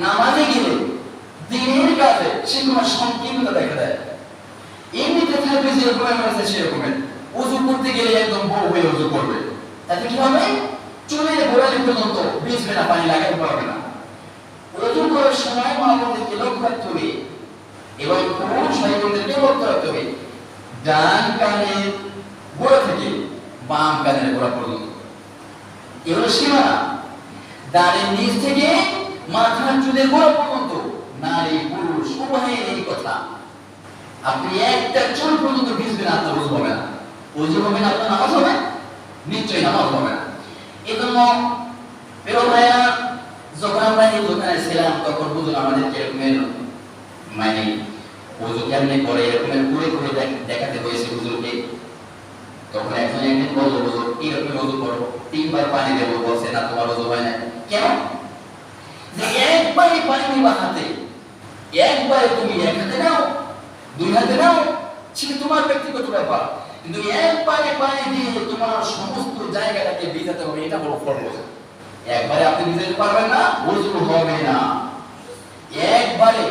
নামাজে গেলে দিনের কাজে সে কোনো সংকীর্ণতা দেখা দেয়। এমনিতে থাকবে যেরকমের আছে সেরকমের, ওযু করতে গেলে একদম বউ হয়ে ওযু করবে, তাতে কি হবে? চুলের গোড়ালি পর্যন্ত ভিজবে না, পানি লাগাতে পারবে না। ওযু করার সময় আমাদেরকে লক্ষ্য রাখতে হবে এবং পুরুষ ভাইদেরকে লক্ষ্য রাখতে হবে ডান কানের গোড়া থেকে বাম কানের গোড়া পর্যন্ত এগুলো সীমানা। ডানের নিচ থেকে মাথার চুলের গোড়া পর্যন্ত নারী পুরুষ উভয়ের এই কথা। আপনি একটা চুল পর্যন্ত ভিজবেন না, আপনার ওযু হবে না। ওযু হবে না, আপনার নামাজ হবে? নিশ্চয়ই নামাজ হবে না। এজন্য প্রিয় ভাইরা, যখন আমরা এই দোকানে ছিলাম তখন হুজুর আমাদেরকে এরকমের মানে ওযু কেমনে করে এরকমের করে করে দেখাতে হয়েছে হুজুরকে। তখন একদিন বলল, হুজুর এরকম ওযু করো, 3 বার পানি দেবো, বলছে না তোমার ওযু হয় না। কেন? যে একবারই পানি দিবা হাতে, একবারে তুমি এক হাতে নাও, 2 হাতে নাও, সেটা তোমার ব্যক্তিগত ব্যাপার, কিন্তু একবারে পানি দিয়ে তোমার সমস্ত জায়গাটাকে ভিজাতে হবে, এটা বড় ফরজ। একবারে আপনি ভিজাতে পারবেন না, ওযু হবে না। একবারে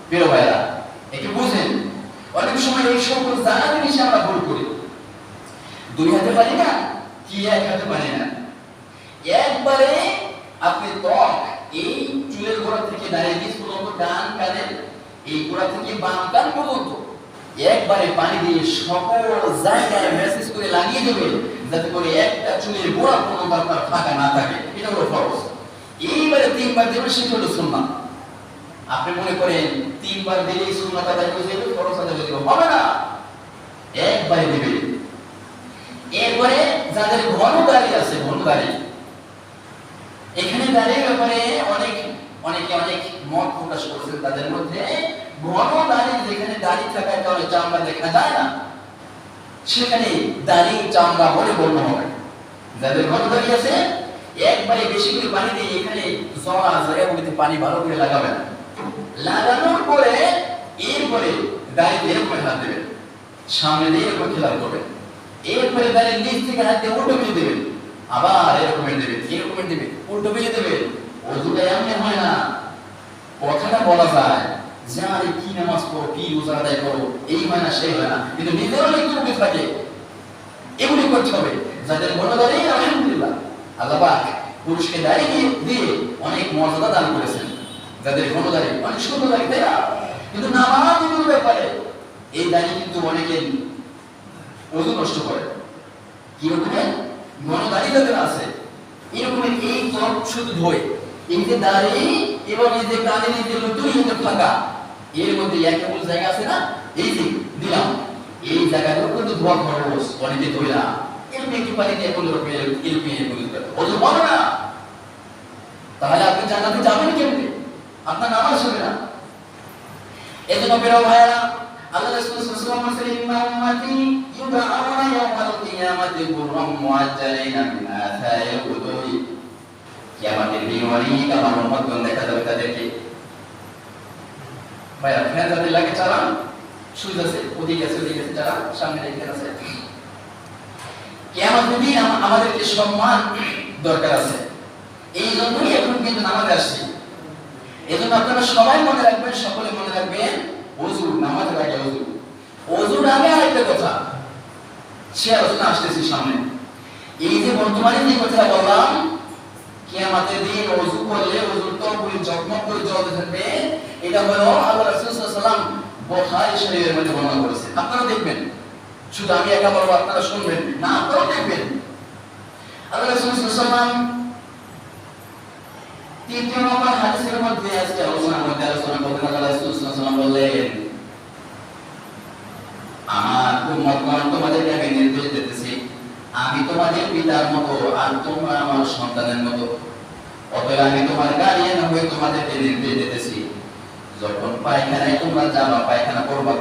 প্রিয় ভাইরা একটু বুঝেন, অনেক সময় এই সকল জানা জিনিস আমরা ভুল করি। 2 হাতে পারি না কি 1 হাতে পারি না, একবারে আপনি ত্বক এই চুলের গোড়া থেকে দাঁড়িয়ে নিচ পর্যন্ত ডান কানের এই গোড়া থেকে বাম কান পর্যন্ত একবারে পানি দিয়ে সকল জায়গায় মেসেজ করে লাগিয়ে দেবেন, যাতে করে একটা চুলের গোড়া পর্যন্ত আপনার ফাঁকা না থাকে। এটা হলো ফরজ। এইবারে 3 বার দেবেন, সেটা হলো সুন্নাত। আপনি মনে করেন 3 বার দিলেই সুন্নাত আদায় হয়ে যাবে, ফরজ আদায় হয়ে যাবে, হবে না। একবারে দেবেন। এরপরে যাদের ঘন দাড়ি আছে, ঘন দাড়ি, এখানে দাড়ির ব্যাপারে অনেকে অনেক মত প্রকাশ করেছেন। তাদের মধ্যে ঘন দাড়ি, যেখানে দাড়ি থাকার কারণে চামড়া দেখা যায় না, সেখানে দাড়ি চামড়া বলে গণ্য হবে। যাদের ঘন দাড়ি আছে একবারে বেশি করে পানি দিয়ে এখানে জমা জায়গাগুলিতে পানি ভালো করে লাগাবেন। লাগানোর পরে এরপরে দাড়িতে এরকম হাত দেবেন, সামনে দিয়ে এরকম খেলাপ করবেন। এরপরে দাড়ির নিচ থেকে হাত দিয়ে উল্টো ফেলে দেবেন, আবার এরকম দেবেন, এরকম দেবেন, উল্টো ফেলে দেবেন। ওযুটা এমনি হয় না। কথাটা বলা যায় যে আরে কি নামাজ পড়ো, কি রোজা আদায় করো, এই হয় না সেই হয় না, কিন্তু নিজেরও একটু উঠে থাকে। এগুলি করতে হবে। যাদের ঘন দাড়ি, আলহামদুলিল্লাহ আল্লাহ পাক পুরুষকে দাড়ি দিয়ে অনেক মর্যাদা দান করেছেন। যাদের ঘন দাড়ি, অনেক সুন্দর দাড়ি, তাই না? কিন্তু নামাজের ব্যাপারে এই দাড়ি কিন্তু অনেকে ওযু নষ্ট করে। কি রকমে ঘন দাড়ি যাদের আছে, এরকম এই ত্বক শুধু ধোয়, এই যে দাড়ি এবং এই যে কানের এই যে লুতুর ফাঁকা, এর মধ্যে একটা জায়গা আছে না, এই যে দিলাম, এই জায়গাটাও কিন্তু ধোয়া খরচ, অনেকে ধোয় না। এরকম একটু পানি দিয়ে কোনো রকমের ওযু হবে না। তাহলে আপনি জান্নাতে যাবেন কেমনে? আপনার নামাজ হবে না। এজন্য প্রিয় ভাইরা, আল্লাহ রাসূল সাল্লাল্লাহু আলাইহি ওয়াসাল্লাম ইন্না উম্মতি ইউদআউনা ইয়াওমাল কিয়ামাতি গুররাম মুআজ্জালিনা মিন আথারিল উযুই। কিয়ামতের দিন অনেক আমার উম্মতগণ দেখা যাবে তাদেরকে। ভাইরা ফ্যান যাদের লাগে চালান, সুইচ আছে, ওদিকে চালান, সামনে এখানে আছে। কিয়ামতের দিন আমাদেরকে সম্মান দরকার আছে। এই জন্যই এখন কিন্তু নামাজে আসছি। এজন্য আপনারা সবাই মনে রাখবেন, সকলে মনে রাখবেন, ওযু, নামাজের আগে ওযু। ওযুর আগে আরেকটা কথা, সে আলোচনা আসতেছে সামনে। এই যে বর্তমানে যে কথা বললাম, কিয়ামতের দিন ওযু করলে ওযুর তরফে যত্ন করে জল থাকবে, এটা হলো আল্লাহ রাসূল সাল্লাল্লাহু আলাইহি ওয়াসাল্লাম বুখারী শরীফের মধ্যে বর্ণনা করেছেন। আপনারা দেখবেন, শুধু আমি একা বলবো, আপনারা শুনবেন না, আপনারা দেখবেন। আল্লাহ রাসূল সাল্লাল্লাহু আলাইহি ওয়াসাল্লাম 3 নম্বর হাদিসের মধ্যে আজকে আলোচনা করতে আল্লাহ রাসূল সাল্লাল্লাহু আলাইহি ওয়াসাল্লাম বললেন, আমার উম্মতগণ তোমাদেরকে আমি নির্দেশ দিতেছি, আমি তোমাদের পিতার মতো আর তোমরা আমার সন্তানের মতো। অতএব আমি তোমার গার্ডিয়ান হয়ে তোমাদেরকে নির্দেশ দিতেছি, যখন পায়খানায় তোমরা যাবা, পায়খানা করবা,